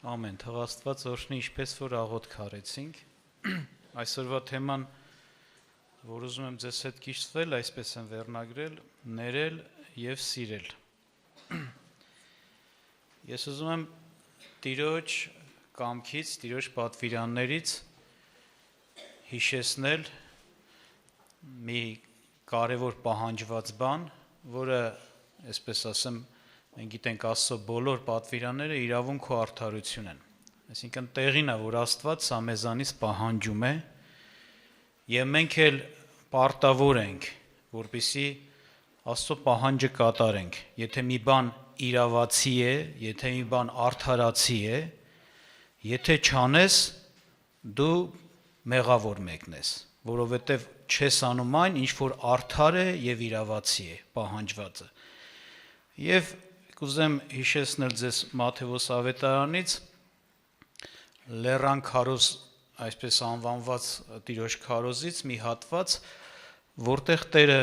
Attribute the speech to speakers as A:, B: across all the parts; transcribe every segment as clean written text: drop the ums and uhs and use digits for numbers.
A: Ամեն թող Աստված օրհնի ինչպես որ աղոթք արեցինք։ Այսօրվա թեման, որ ուզում եմ ձեզ հետ կիսվել, այսպես եմ վերնագրել՝ ներել եւ սիրել։ Ես ուզում եմ Տիրոջ կամքից, Տիրոջ պատվիրաններից հիշեցնել մի կարևոր պահանջված բան, որը, այսպես ասեմ, մենք գիտենք Աստծո բոլոր պատվիրանները իրավունք ու արդարություն են։ Այսինքն տեղին է, որ Աստված սա մեզանից պահանջում է, եւ մենք էլ պարտավոր ենք, որպեսզի Աստծո պահանջը կատարենք։ Եթե մի բան իրավացի է, եթե մի բան արդարացի է, եթե չանես, դու մեղավոր մեկն ես, որովհետև չես անում այն, ինչ որ արդար է եւ իրավացի է, պահանջվածը։ Եվ կուզեմ հիշեցնել ձեզ Մատթեոս ավետարանից Լեռան քարոզ, այսպես անվանված Տիրոջ քարոզից մի հատված, որտեղ Տերը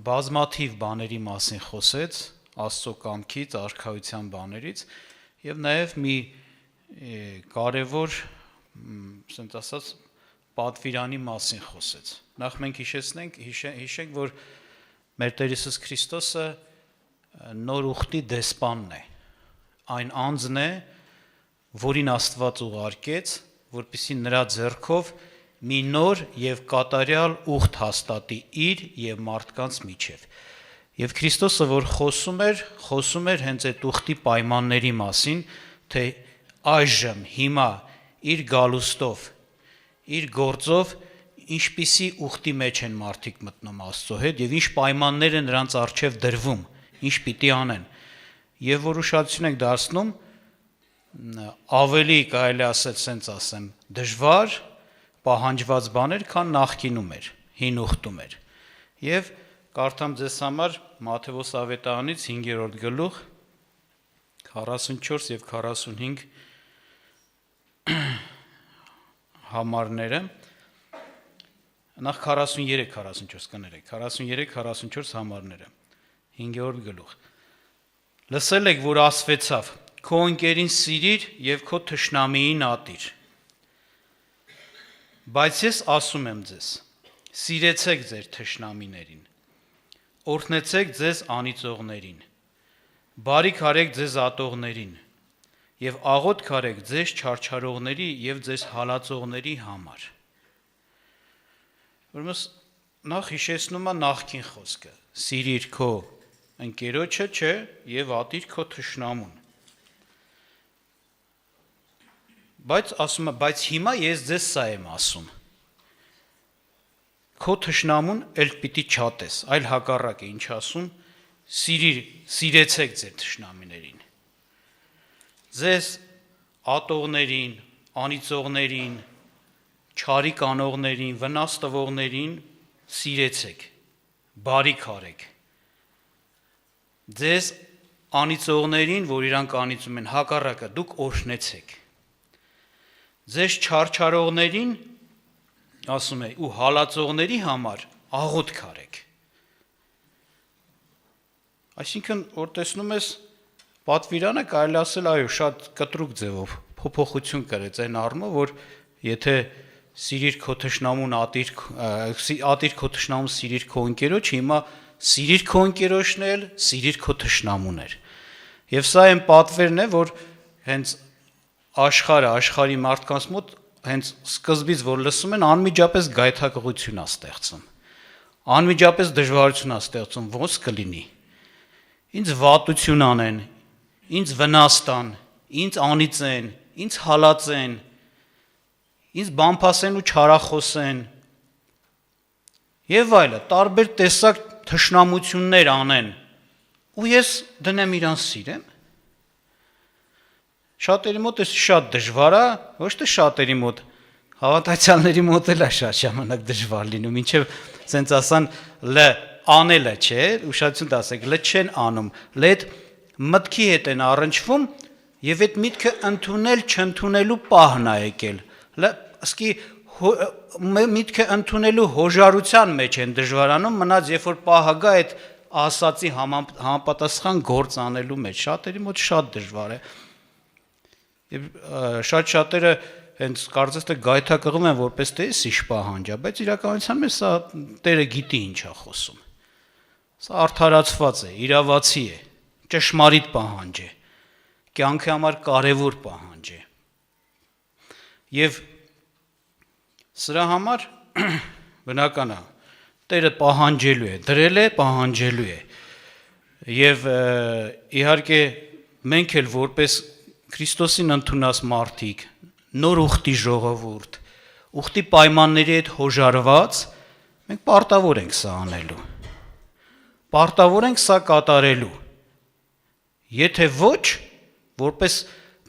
A: բազմաթիվ բաների մասին խոսեց, Աստծո կամքից, արքայության բաներից, եւ նաեւ մի կարևոր, ասենք ասած, պատվիրանի մասին խոսեց։ Նախ մենք հիշենք, որ մեր Տեր Հիսուս Քրիստոսը նոր ուխտի դեսպանն է, այն անձն է, որին Աստված ուղարկեց, որպեսզի նրա ձեռքով մի նոր եւ կատարյալ ուխտ հաստատի իր եւ մարդկանց միջև։ Եվ Քրիստոսը, որ խոսում էր հենց այդ ուխտի պայմանների մասին, թե այժմ, հիմա, իր գալուստով, իր գործով, ինչպիսի ուխտի մեջ են մարդիկ մտնում Աստծո հետ եւ ինչ պայմաններ են նրանց առջև դրվում, ինչ պիտի անեն, եւ որ ուշադրություն եք դարձնում, ավելի կարելի ասել, սենց ասեմ, դժվար պահանջված բաներ, քան նախկինում էր, հին ուխտում էր։ Եվ կարդամ ձեզ համար Մատթեոս ավետարանից 5-րդ գլուխ 44 եւ 45 համարները, նախ 43-44 կներեք, 43-44 համարները, 5-րդ գլուխ։ Լսել եք, որ ասվեցավ. քո ընկերին սիրիր եւ քո թշնամիին ատիր։ Բայց ես ասում եմ ձեզ. սիրեցեք ձեր թշնամիներին, օրհնեցեք ձեզ անիծողներին, բարիք արեք ձեզ ատողներին եւ աղոթք արեք ձեզ չարչարողների եւ ձեզ հալածողների համար։ Ուրեմն նախ հիշեցնում է նախքին խոսքը. սիրիր քո ընկերոջը, չէ, եւ ատիր քո թշնամուն։ Բայց ասում է, բայց հիմա ես ձեզ սա եմ ասում. քո թշնամուն էլ պիտի չատես, այլ հակառակ է, ինչ ասում, սիրեցեք ձեր թշնամիներին։ Ձեզ ատողներին, անիծողներին, չարիք անողներին, վնաս տվողներին սիրեցեք, բարիք արեք։ Ձեզ անիծողներին, որ իրանք անիծում են, հակառակը դուք օրհնեցեք։ Ձեզ չարչարողներին, ասում է, ու հալածողների համար աղոթք արեք։ Այսինքն, որ տեսնում ես, պատվիրանը կարելի ասել, այո, շատ կտրուկ ձևով փոփոխություն կրեց այն առումով, որ եթե սիրիր քո թշնամուն, ատիր քո թշնամուն, սիրիր քո ընկերոջ, հիմա սիրիր քո ընկերոջն էլ, սիրիր քո թշնամուն էր։ Եվ սա այն պատվերն է, որ հենց աշխարհի մարդկանց մոտ հենց սկզբից որ լսում են, անմիջապես գայթակղություն է ստեղծում։ Անմիջապես դժվարություն է ստեղծում, ոնց կլինի։ Ինձ վատություն անեն, ինձ վնաս տան, ինձ անիծեն, ինձ հալածեն, ինձ բամփասեն ու չարախոսեն։ Եվ այլը, տարբեր տեսակ թշնամություններ անեն, ու ես դնեմ իրան սիրեմ։ Շատերի մոտ էս շատ դժվար է, ոչ թե շատերի մոտ, հավատացյալների մոտ էլ է շատ ժամանակ դժվար լինում, ինչեւ սենց ասան լ անելը, չէ, ուշադրություն տասեք, լ չեն անում, լ այդ մտքի հետ են առնչվում եւ այդ միտքը ընդունել չընդունելու պահն է եկել։ Լ ասկի միտքը ընդունելու հոժարության մեջ են դժվարանում, մնաց երբ որ պահը գա այդ ասացի համապատասխան գործ անելու մեջ, շատերի մոտ շատ դժվար է։ Եվ շատ շատերը հենց կարծես թե գայթակղում են որպես թե սիշ պահանջ է, բայց իրականության մեջ սա Տերը գիտի ինչ է խոսում։ Սա արդարացված է, իրավացի է, ճշմարիտ պահանջ է, կյանքի համար կարևոր պահանջ է։ Եվ սրա համար բնական է, Տերը պահանջելու է, դրել է, պահանջելու է։ Եվ իհարկե մենք էլ որպես Քրիստոսին ընդունած մարդիկ, նոր ուխտի ժողովուրդ, ուխտի պայմանների հետ հոժարված, մենք պարտավոր ենք սա անելու։ Պարտավոր ենք սա կատարելու։ Եթե ոչ, որպես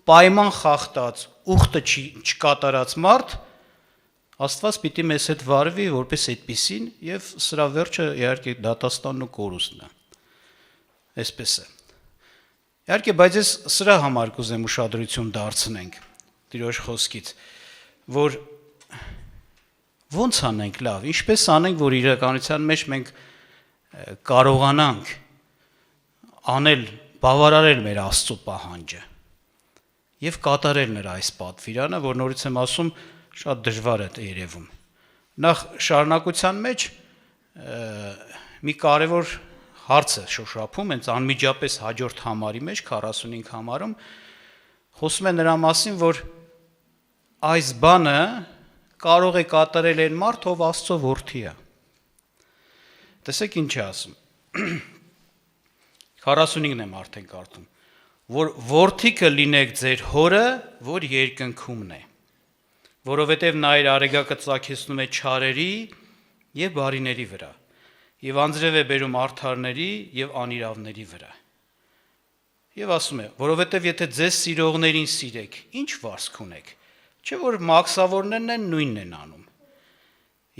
A: պայման խախտած, ուխտը չկատարած մարդ, Աստված պիտի մեզ հետ վարվի որպես այդպիսին եւ սրա վերջը իհարկե դատաստանն ու կորուստն է։ Այսպես է։ Իհարկե, բայց ես սրա համար կուզեմ ուշադրություն դարձնենք Տիրոջ խոսքից, որ ո՞նց անենք լավ, ինչպես անենք, որ իրականության մեջ մենք կարողանանք անել, բավարարել մեր Աստծո պահանջը եւ կատարել նրա այս պատվիրանը, որ նորից եմ ասում, շատ դժվար է երևում։ Նախ շարունակության մեջ մի կարևոր հարց է շոշափում, հենց անմիջապես հաջորդ համարի մեջ 45 համարում խոսում է նրա մասին, որ այս բանը կարող է կատարել այն մարդ, ով Աստծո որդի է։ Տեսեք ինչ է ասում։ 45-ն եմ արդեն կարդում, որ որդիքը լինեք ձեր հորը, որ երկնքումն է, որովհետև նա իր արեգակը ծագեցնում է չարերի եւ բարիների վրա, եւ անձրև է բերում արդարների եւ անիրավների վրա։ Եվ ասում է, որովհետև եթե ձեզ սիրողներին սիրեք, ինչ վարձք ունեք, չէ՞ որ մաքսավորներն են նույնն են անում։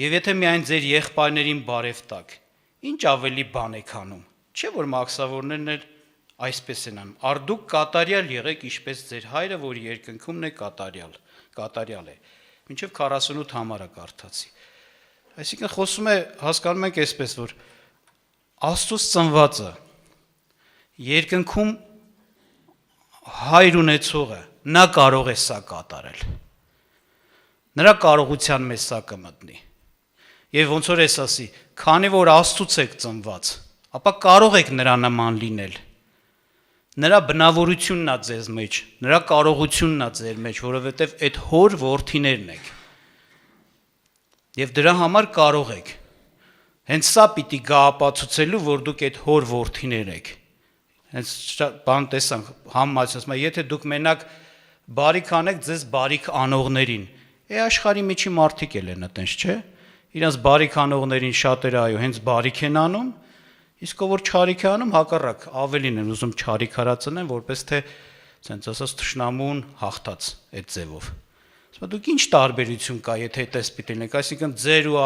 A: Եվ եթե միայն ձեր եղբայրներին բարև տաք, ինչ ավելի բան եք անում, չէ՞ որ մաքսավորներն էլ այսպես են անում։ Արդուք կատարյալ եղեք, ինչպես ձեր հայրը, որ երկնքումն է կատարյալ է։ Մինչև 48 համարը կարդացի։ Այսինքն խոսում է, հասկանում ենք այսպես, որ Աստծուց ծնվածը երկնքում հայր ունեցողը նա կարող է սա կատարել։ Նրա կարողության մեջ սա կմտնի։ Եվ ոնց որ ես ասի, քանի որ Աստծուց եք ծնված, ապա կարող եք նրա նման լինել։ Նրա բնավորությունն է ձեզ մեջ, նրա կարողությունն է ձեր մեջ, որովհետև այդ հոր որդիներն եք։ Եվ դրա համար կարող եք։ Հենց սա պիտի գա ապացուցելու, որ դուք այդ հոր որդիներ եք։ Հենց բան տեսանք, համաձայն ասում, եթե դուք մենակ բարիք անեք ձեզ բարիք անողներին, աշխարհի միջի մարդիկ էլ են այտենց, չէ՞։ Իրանց բարիք անողներին շատերը այո, հենց բարիք են անում, իսկ ով որ չարիք է անում, հակառակ ավելին են ուզում չարիքարացնեն, որպես թե ցենց ասած թշնամուն հաղթած այդ ձևով։ Ասում դուք ինչ տարբերություն կա, եթե այդպես պիտի լինեք, այսինքն ձեր ու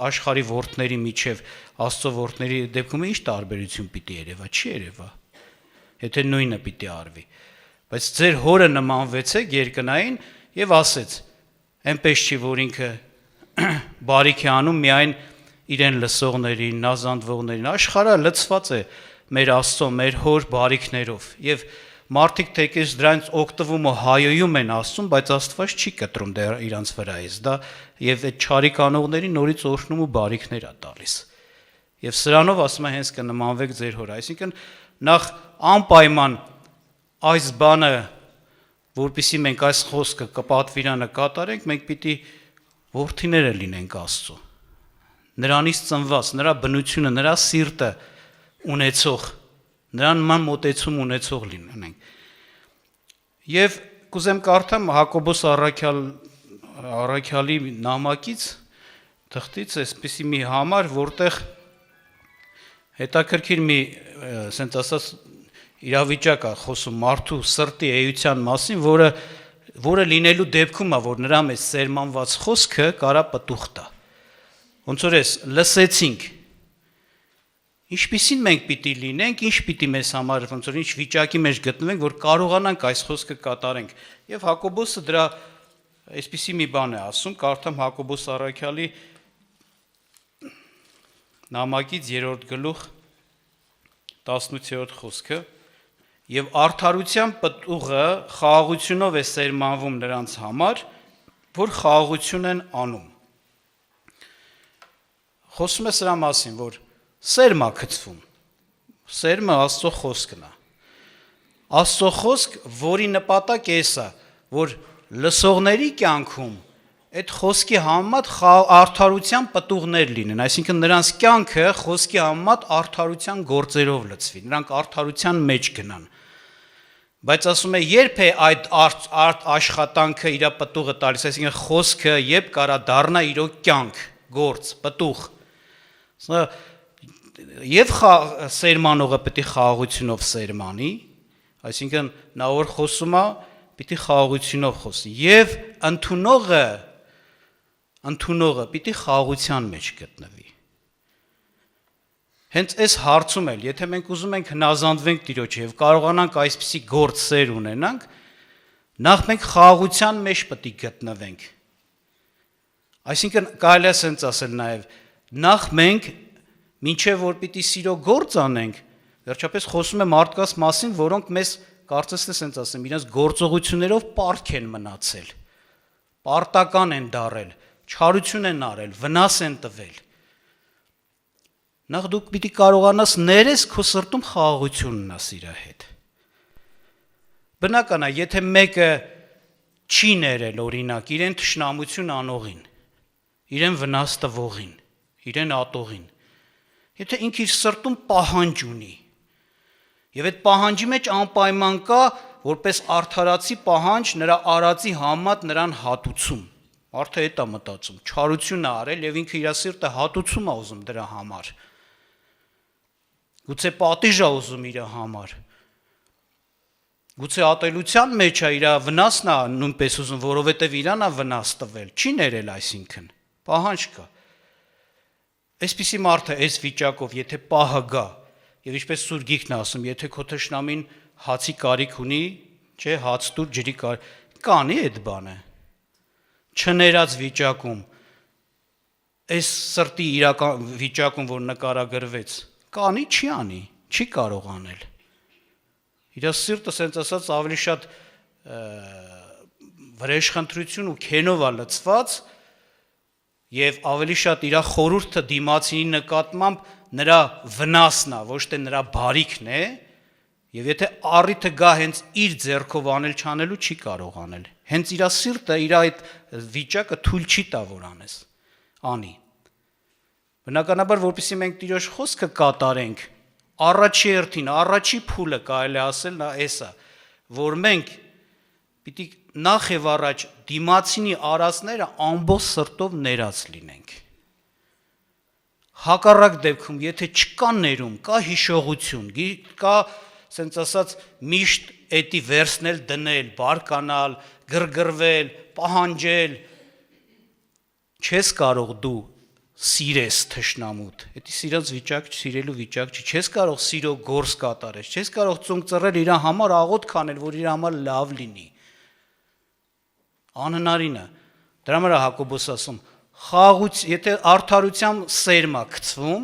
A: աշխարհի որդների միջև Աստծո որդների դեպքում ինչ տարբերություն պիտի երևա, չի երևա։ Եթե նույնը պիտի արվի։ Բայց ձեր հորը նմանվեցեք երկնային եւ ասեց. այնպես չի, որ ինքը բարիք է անում միայն իրեն լսողներին, նազանդվողներին, աշխարհը լցված է մեր Աստծո, մեր հոր բարիքներով եւ մարդիկ թեկես դրանց օգտվում ու հայոյում են Աստծուն, բայց Աստված չի կտրում դեռ իրանց վրայից, դա եւ այդ չարիք անողներին նորից օրհնում ու բարիքներ է տալիս։ Եվ սրանով ասում է հենց կնմանվեք ձեր հոր, այսինքն նախ անպայման այս բանը, որpիսի մենք այս խոսքը կպատվիրանը կատարենք, մենք պիտի որդիները լինենք Աստծո։ Նրանից ծնված, նրա բնությունը, նրա սիրտը ունեցող, նրան նման մոտեցում ունեցող լինենք։ Եվ կուզեմ կարդամ Հակոբոս առաքյալի նամակից, թղթից այսպիսի մի համար, որտեղ հետաքրքիր մի, ասենց ասած, իրավիճակ է խոսում մարդու սրտի էության մասին, որը լինելու դեպքում է, որ նրա մեջ սերմանված խոսքը կարա պտուղ տա։ Ոնց որ ես լսեցինք, ինչպիսին մենք պիտի լինենք, ինչ պիտի մեզ համար, ոնց որ ինչ վիճակի մեջ գտնվենք, որ կարողանանք այս խոսքը կատարենք։ Եվ Հակոբոսը դրա այսպիսի մի բան է ասում, կարդամ Հակոբոս առաքյալի նամակից 3-րդ գլուխ 18-րդ խոսքը։ եւ արդարության պտուղը խաղաղությունով է սերմանվում նրանց համար, որ խաղաղություն են անում։ Խոսում է սրա մասին, որ սերմա գծվում։ Սերմը Աստծո խոսքն է։ Աստծո խոսք, որի նպատակը է, որ լսողների կյանքում այդ խոսքի համեմատ արդարության պտուղներ լինեն, այսինքն նրանց կյանքը խոսքի համեմատ արդարության գործերով լցվի, նրանք արդարության մեջ գնան։ Բայց ասում է, երբ է այդ աշխատանքը իր պտուղը տալիս, այսինքն խոսքը երբ կարա դառնա իր կյանք, գործ, պտուղ։ Եվ սերմանողը պետք է խաղաղությունով սերմանի, այսինքն նա որ խոսում է, պիտի խաղաղությունով խոսի, եւ ընդունողը պիտի խաղաղության մեջ գտնվի։ Հենց այս հարցում էլ, եթե մենք ուզում ենք հնազանդվենք Տիրոջ եւ կարողանանք այսպիսի գործ սեր ունենանք, նախ մենք խաղաղության մեջ պետք է գտնվենք։ Այսինքն կարելի է ասենց ասել նաեւ, նախ մենք մինչեւ որ պիտի սիրո գործ անենք, վերջապես խոսում է մարդկանց մասին, որոնք մեզ կարծես թե ասենց ասեմ, իրենց գործողություններով պարտք են մնացել, պարտական են դարել, չարություն են արել, վնաս են տվել։ Նախ դուք պիտի կարողանաս ներես քո սրտում խաղաղություն ունենաս իր հետ։ Բնական է, եթե մեկը չի ներել օրինակ իրեն թշնամություն անողին, իրեն վնաս տվողին, իրեն ատողին, եթե ինքը իր սրտում պահանջ ունի, եւ այդ պահանջի մեջ անպայման կա որպես արդարացի պահանջ նրա արածի համեմատ նրան հատուցում։ Մարդը այդ է մտածում, չարություն է արել եւ ինքը իր սիրտը հատուցում է ուզում դրա համար։ Գուցե պատիժ է ուզում իր համար։ Գուցե ատելության մեջ է իր վնասն է նույնպես ուզում, որովհետեւ իրան է վնաս տվել, չի ներել այսինքն, պահանջ կա։ Այսպիսի մարդը այս վիճակով, եթե պահը գա, եւ ինչպես Սուրբ Գիրքն է ասում, եթե քո թշնամին հացի կարիք ունի, չէ, հաց տուր, ջրի կարիք, կանի այդ բանը։ Չներած վիճակում, այս սրտի իրական վիճակում, որ նկարագրվեց, կանի չի անի, չի կարող անել։ Իր սիրտը ասենց ասած ավելի շատ վրեժխնդրություն ու քենով է լցված եւ ավելի շատ իր խորհուրդը դիմացինի նկատմամբ նրա վնասն է, ոչ թե նրա բարիքն է, եւ եթե առիթը գա հենց իր ձեռքով անել չանելու չի կարող անել։ Հենց իր սիրտը իր այդ վիճակը թույլ չի տա որ անես։ Անի։ Բնականաբար, որպեսզի մենք Տիրոջ խոսքը կատարենք, առաջի հերթին, առաջի փուլը կարելի ասել նա էսա, որ մենք պիտի նախ եւ առաջ դիմացինի արածները ամբողջ սրտով ներած լինենք։ Հակառակ դեպքում, եթե չկա ներում, կա հիշողություն, կա, ասենց ասած, միշտ էդի վերցնել, դնել, բարկանալ, գրգռվել, պահանջել, չես կարող դու սիրես թշնամուդ, էդի սիրած վիճակ, սիրելու վիճակ չի, չես կարող սիրո գործ կատարես, չես կարող ծունկ ծռել իր համար աղոթ քանել, որ իր համար լավ լինի։ Անհնարին է։ Դրա համար է Հակոբոս ասում, եթե արդարությամբ սերմա գցվում,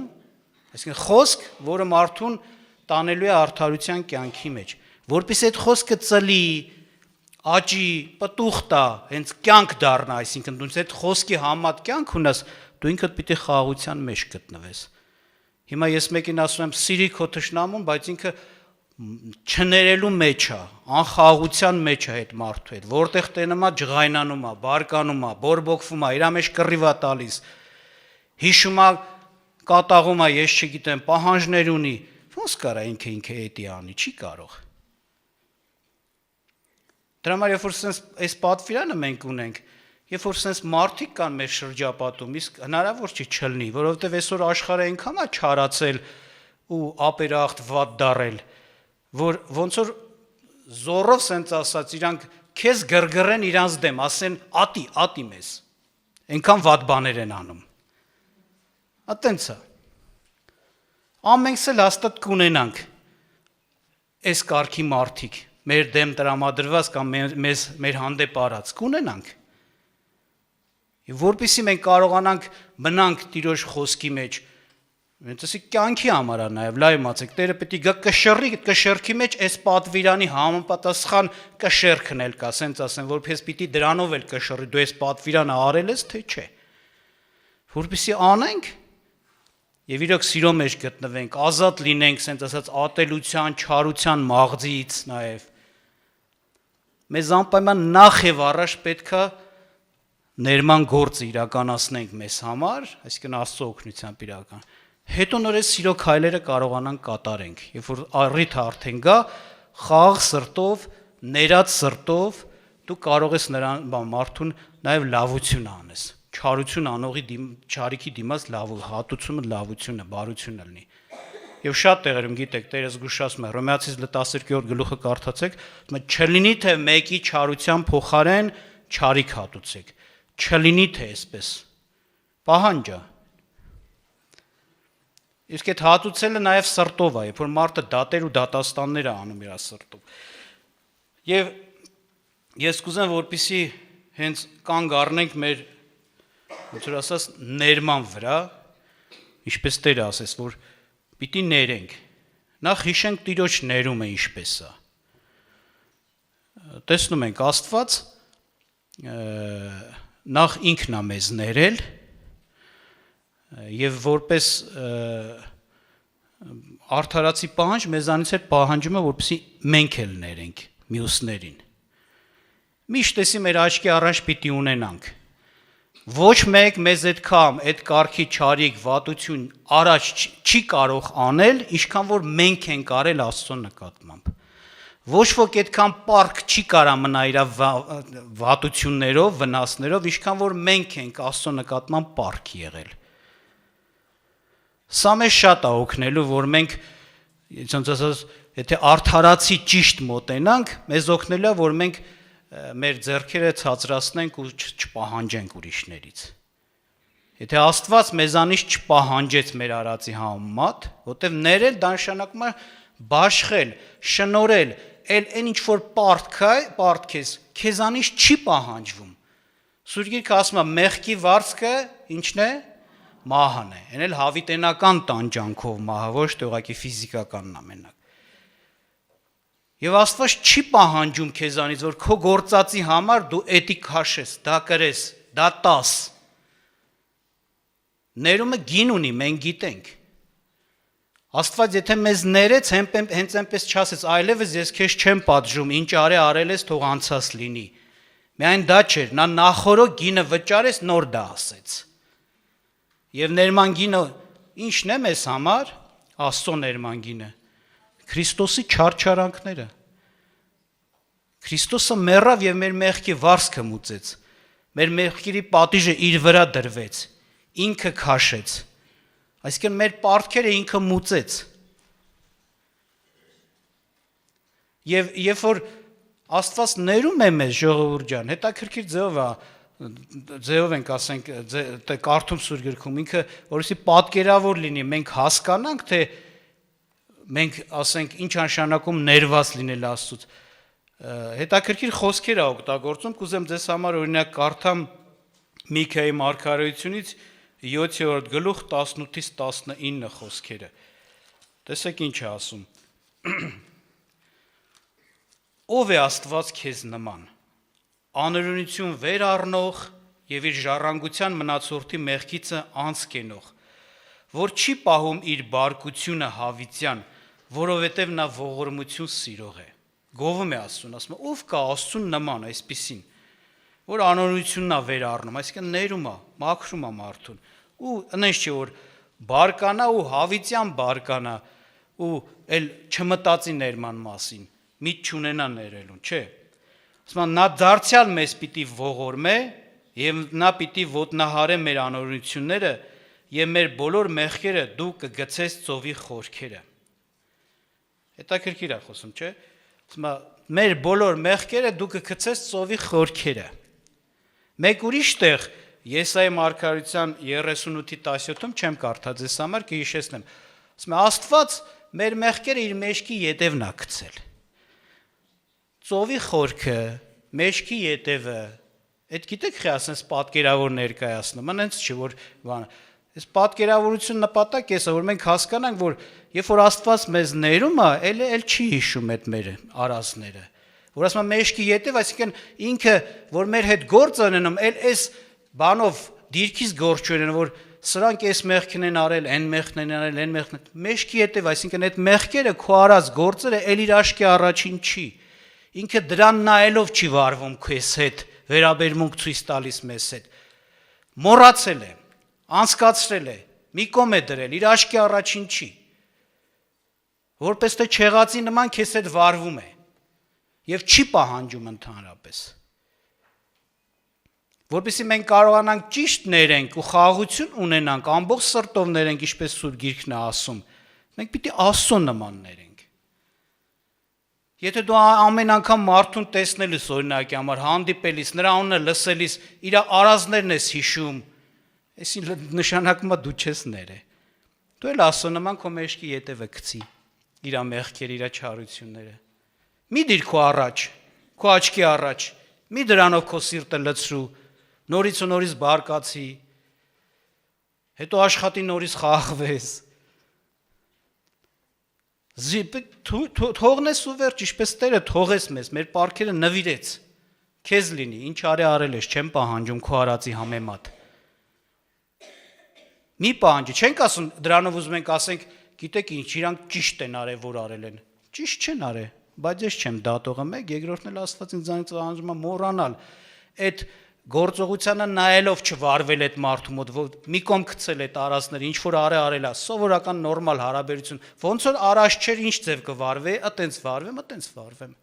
A: այսինքն խոսք, որը մարդուն տանելու է արդարության կյանքի մեջ, որպես այդ խոսքը ծլի, աճի, պտուղ տա, հենց կյանք դառնա, այսինքն դու այդ խոսքի համատ կյանք ունես, դու ինքդ պիտի խաղաղության մեջ գտնվես։ Հիմա ես մեկին ասում եմ, սիրի քո թշնամուն, բայց ինքը չներելու մեջ է, անխաղաղության մեջ է այդ մարդու հետ, որտեղ տենում է ջղայնանում է, բարկանում է, բորբոքվում է, իր մեջ կռիվ է տալիս, հիշում է, կատաղում է, ես չգիտեմ, պահանջներ ունի, ոնց կարա ինքը էդի անի, չի կարող։ Դրա համար երբ որ այս պատվիրանը մենք ունենք, երբ որ sense մարդիկ կան մեր շրջապատում, իսկ հնարավոր չի չլինի, որովհետև այսօր աշխարհը այնքան է չարացել ու ապերախտ վատ դարել, որ ոնց որ զորով sense ասած իրանք քեզ գրգռեն իրանց դեմ, ասեն ատի մեզ։ Այնքան վատ բաներ են անում։ Ատենց է։ Ամենքս էլ հաստատ կունենանք այս կարգի մարդիկ, մեր դեմ տրամադրված կամ մեր հանդեպ արած կունենանք։ Որպեսզի մենք կարողանանք մնանք Տիրոջ խոսքի մեջ, Մենք ասի կյանքի համար է նաև լավ իմացեք, Տերը պետք է գա կշեռքի մեջ այս պատվիրանի համապատասխան կշեռքն էլ կա, ասենց ասեն, որպես պիտի դրանով էլ կշռի, դու այս պատվիրանը արել ես, թե չէ։ Որպեսզի անենք եւ իրոք սիրո մեջ գտնվենք, ազատ լինենք, ասենց ասած ատելության, չարության մաղձից նաև։ Մեզ անպայման նախ եւ առաջ պետքա ներման գործը իրականացնենք մեզ համար, այսինքն Աստծո օգնությամբ իրական։ Հետո նոր այս սիրո քայլերը կարողանանք կատարենք, երբ որ առիթը արդեն գա, խաղ սրտով, ներած սրտով դու կարող ես նրան մարդուն նաև լավություն անես։ Չարություն անողի չարիքի դիմաց հատուցումը լավությունը, բարությունը լինի։ Եվ շատ տեղերում գիտեք, Տերը զգուշացնում է, Հռոմեացիս 12-րդ գլուխը կարդացեք, ասում է չլինի թե մեկի չարության փոխարեն չարիք հատուցեք, չլինի թե այսպես։ Պահանջ է։ Իսկ այդ հատուցելը նաև սրտով է, երբ որ մարդը դատեր ու դատաստաններ է անում իր սրտով։ Եվ ես կուզեմ, որպեսզի հենց կանգ առնենք մեր ոնց որ ասած ներման վրա, ինչպես Տերը ասես, որ պիտի ներենք։ Նախ հիշենք Տիրոջ ներումը ինչպես է։ Տեսնում ենք Աստված նախ ինքն է մեզ ներել եւ որպես արդարացի պահանջ մեզանից է պահանջում է որպեսզի մենք էլ ներենք մյուսներին։ Միշտ էսի մեր աչքի առաջ պիտի ունենանք։ Ոչ մեկ մեզ այդքան այդ կարգի չարիք վատություն առաջ չի կարող անել, ինչքան որ մենք ենք արել Աստծո նկատմամբ։ Ոչ ոք այդքան պարկ չի կարա մնա իր վատություններով, վնասներով, ինչքան որ մենք ենք Աստծո նկատմամբ պարկ եղել։ Սա մեզ շատ է օգնելու, որ մենք, ոնց ասած, եթե արդարացի ճիշտ մոտենանք, մեզ օգնելու է, որ մենք մեր ձեռքերը ցածրացնենք ու չպահանջենք ուրիշներից։ Եթե Աստված մեզանից չպահանջեց մեր արածի համեմատ, որտեվ ներել դա նշանակում է բաշխել, շնորհել, այն ինչ որ պարտք ես, քեզանից չի պահանջվում։ Սուրբ Գիրքը ասում է մեղքի վարձքը ինչն է։ Մահն է, այն էլ հավիտենական տանջանքով մահը, ոչ թե ուղղակի ֆիզիկականն ամենակ։ Եվ Աստված չի պահանջում քեզանից, որ քո գործածի համար դու էդի քաշես, դա կրես, դա տաս։ Ներումը գին ունի, մենք գիտենք։ Աստված եթե մեզ ներեց, հենց այնպես չասեց, այլևս ես քեզ չեմ պատժում, ինչ արել ես, թող անցած լինի։ Միայն դա չէր, նա նախորդ գինը վճարեց, նոր դա ասեց։ Եվ ներման գինը ի՞նչն է մեզ համար, Աստծո ներման գինը, Քրիստոսի չարչարանքները։ Քրիստոսը մեռավ եւ մեր մեղքի վարձքը մուծեց։ Մեր մեղքերի պատիժը իր վրա դրվեց, ինքը քաշեց։ Այսինքն մեր պարտքերը ինքը մուծեց։ Եվ երբ որ Աստված ներում է մեզ, ժողովուրդ ջան, հետաքրքիր ձևով ենք ասենք կարդում Սուրբ Գրքում, ինքը որովհետեւ պատկերավոր լինի, մենք հասկանանք, թե մենք ասենք ինչ նշանակում ներված լինել Աստծուց։ Հետաքրքիր խոսքեր է օգտագործում, կուզեմ ձեզ համար օրինակ կարդամ Միքայի մարգարեությունից 7-րդ գլուխ 18-ից 19 խոսքերը։ Տեսեք ինչ է ասում։ Ով է Աստված քեզ նման, անօրենություն վեր առնող եւ իր ժառանգության մնացորդի մեղքիցը անց կենող, որ չի պահում իր բարկությունը հավիտյան, որովհետև նա ողորմություն սիրող է։ Գովում է Աստծուն, ասում է, ով կա Աստծուն նման այսպիսին, որ անօրենությունն է վեր առնում, այսինքն ներում է, մաքրում է մարդուն, ու այնպես չէ որ բարկանա ու հավիտյան բարկանա ու էլ չմտածի ներման մասին, միտ չունենա ներելուն, չէ։ Ասում է, նա դարձյալ մեզ պիտի ողորմե եւ նա պիտի ոտնահարե մեր անօրենությունները եւ մեր բոլոր մեղքերը դու կգցես ծովի խորքերը։ Հետաքրքիր է խոսում, չէ։ Ասում է, մեր բոլոր մեղքերը դու կգցես ծովի խորքերը։ Մեկ ուրիշ տեղ Եսայի մարգարեության 38-17-ում չեմ կարդա ձեզ համար կհիշեցնեմ։ Ասում է, Աստված մեր մեղքերը իր մեջքի ետևն է գցել։ Ծովի խորքը, մեջքի ետևը, այդ գիտեք խի ասենց պատկերավոր ներկայացնում, այնց չէ որ բան, Այս պատկերավորություն նպատակ էս, որ մենք հասկանանք, որ երբ որ Աստված մեզ ներում է, էլ չի հիշում այդ մեր արածները։ Որ ասում է մեջքի յետև, այսինքն ինքը, որ մեր հետ գործ ունենում, այս բանով դիրքից գործ չունեն, որ սրանք այս մեղքն են արել, այն մեղքն են արել, այն մեղքն են։ Մեջքի յետև, այսինքն այդ մեղքերը քո արած գործերը էլ իր աշկի առաջին չի։ Ինքը դրան նայելով չի վարվում քեզ հետ, վերաբերմունք ցույց տալիս մեզ հետ։ Մոռացել է, անցկացրել է, մի կողմ է դրել, իր աշկի առաջին չի։ Որպես թե չեղածի նման քեզ հետ վարվում է եւ չի պահանջում ընդհանրապես։ Որպեսզի մենք կարողանանք ճիշտ ներենք ու խաղաղություն ունենանք, ամբողջ սրտով ներենք, ինչպես Սուրբ Գիրքն է ասում, մենք պիտի Աստծո նման ներենք։ Եթե դու ամեն անգամ մարդուն տեսնելիս, օրինակի համար հանդիպելիս, նրա անունը լսելիս, իր արածներն ես հիշում, այսինքն նշանակում է դու չես ներե։ Դու էլ Աստծո նման քո մեջքի ետևը գցի իր մեղքերը, իր չարությունները։ Մի դիր քո առաջ, քո աչքի առաջ, մի դրանով քո սիրտը լցրու, նորից ու նորից բարկացի, հետո աշխատի նորից խաղաղվես։ Թողնես ու վերջ, ինչպես Տերը թողես մեզ, մեր պարքերը նվիրեց, քեզ լինի, ինչ արել ես, չեմ պահանջում քո արածի համեմատ։ Մի պահանջի, չենք ասում, դրանով ուզում ենք ասենք, գիտեք ինչ, իրանք ճիշտ են արել, որ արել են։ Ճիշտ չեն արել, բայց ես չեմ դատողը մեկ, երկրորդն էլ Աստված ինձանից պահանջում է մոռանալ այդ գործողությանը նայելով չվարվել այդ մարդու մոտ, որ մի կողմ գցել այդ արածները, ինչ որ արել է, սովորական նորմալ հարաբերություն, ոնց որ արած չէր, ինչ ձև կվարվի, այտենց վարվեմ։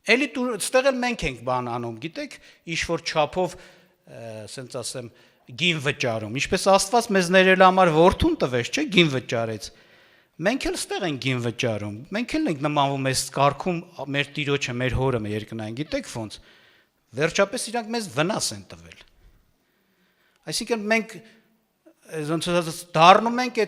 A: Էլի ստեղ էլ մենք ենք բան անում, գիտեք, ինչ որ չափով, ասենց ասեմ, գին վճարում, ինչպես Աստված մեզ ներել համար որդուն տվեց, չէ, գին վճարեց։ Մենք էլ ստեղ ենք գին վճարում, մենք էլ ենք նմանվում այս կարգում մեր տիրոջը, մեր հորը երկնային, գիտեք ոնց, վերջապես իրանք մեզ վնաս են տվել։ Այսինքն մենք ոնց ասած դառնում ենք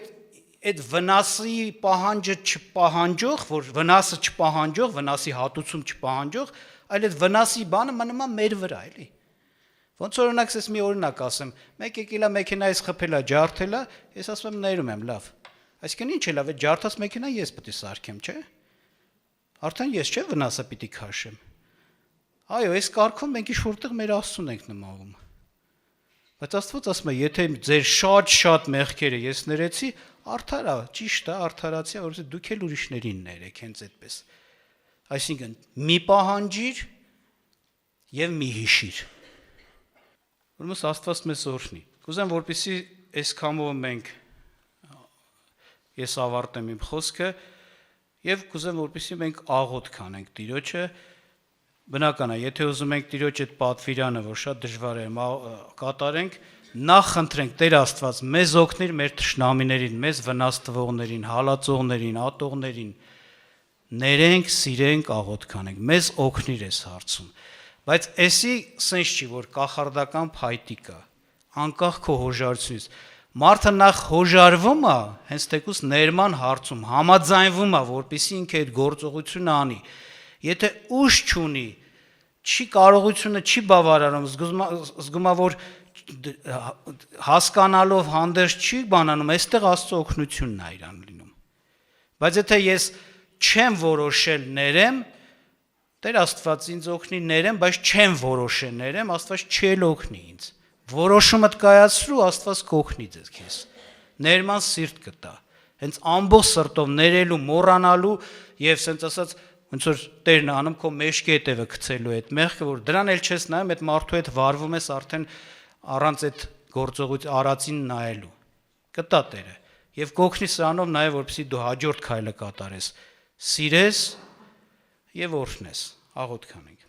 A: այդ վնասի պահանջը չպահանջող, որ վնասը չպահանջող, վնասի հատուցում չպահանջող, այլ այդ վնասի բանը մնում է մեր վրա, էլի։ Ոնց օրինակ ես մի օրինակ ասեմ, մեկ եկել է մեքենայից խփել է, ջարդել է, ես ասում եմ ներում եմ, լավ։ Այսինքն ինչ է լավ, այդ ջարդած մեքենան ես պետք է սարքեմ, չէ՞։ Արդեն ես չէ վնասը պիտի քաշեմ։ Այո, այս կարգում մենք ինչ-որտեղ մեր Աստծուն ենք նմանվում։ Բայց Աստված ասում է, եթե ձեր շատ մեղքերը ես ներեցի, արդարա, ճիշտ է, արդարացիա, որովհետեւ դուք էլ ուրիշներին ներեք, հենց այդպես։ Այսինքն մի պահանջիր եւ մի հիշիր։ Ուրեմն Աստված մեզ օրհնի։ Կուզեմ, որպեսզի այս կամով մենք ես ավարտեմ իմ խոսքը եւ կուզեմ, որպեսզի մենք աղոթք անենք Տիրոջը։ Բնական է, եթե ուզում ենք Տիրոջ այդ պատվիրանը, որ շատ դժվար է, կատարենք, նախ խնդրենք Տեր Աստված մեզ օգնիր մեր թշնամիներին, մեզ վնաս տվողներին, հալածողներին, ատողներին, ներենք, սիրենք, աղոթք անենք, մեզ օգնիր այս հարցում։ Բայց էսի սենց չի, որ կախարդական փայտի կա, անկախ քո հոժարությունից։ Մարդը նախ հոժարվում է, հենց թեկուզ ներման հարցում, համաձայնվում է, որպեսզի ինքը այդ գործողությունը անի։ Եթե ուժ չունի, չի կարողությունը չի բավարարում, զգում է, որ հասկանալով հանդերձ չի բանանում, այստեղ Աստծո օգնությունն է իրան լինում։ Բայց եթե ես չեմ որոշել ներեմ, Տեր Աստված ինձ օգնի ներեմ, բայց չեմ որոշել ներեմ, Աստված չել օգնի ինձ։ Որոշումդ կայացրու, Աստված կօգնի ձեզ։ Ներման սիրտ կտա։ Հենց ամբողջ սրտով ներելու, մոռանալու եւ ասենց ասած ոնց որ Տերն անում քո մեջքի հետևը գցելու այդ մեղքը, որ դրան էլ չես նայում, այդ մարդու հետ վարվում ես արդեն առանց այդ գործողույթ արածին նայելու։ Կտա Տերը եւ կօգնի սրանով նաեւ որպեսզի դու հաջորդ քայլը կատարես։ Սիրես եւ օրհնես։ Աղոթք անենք։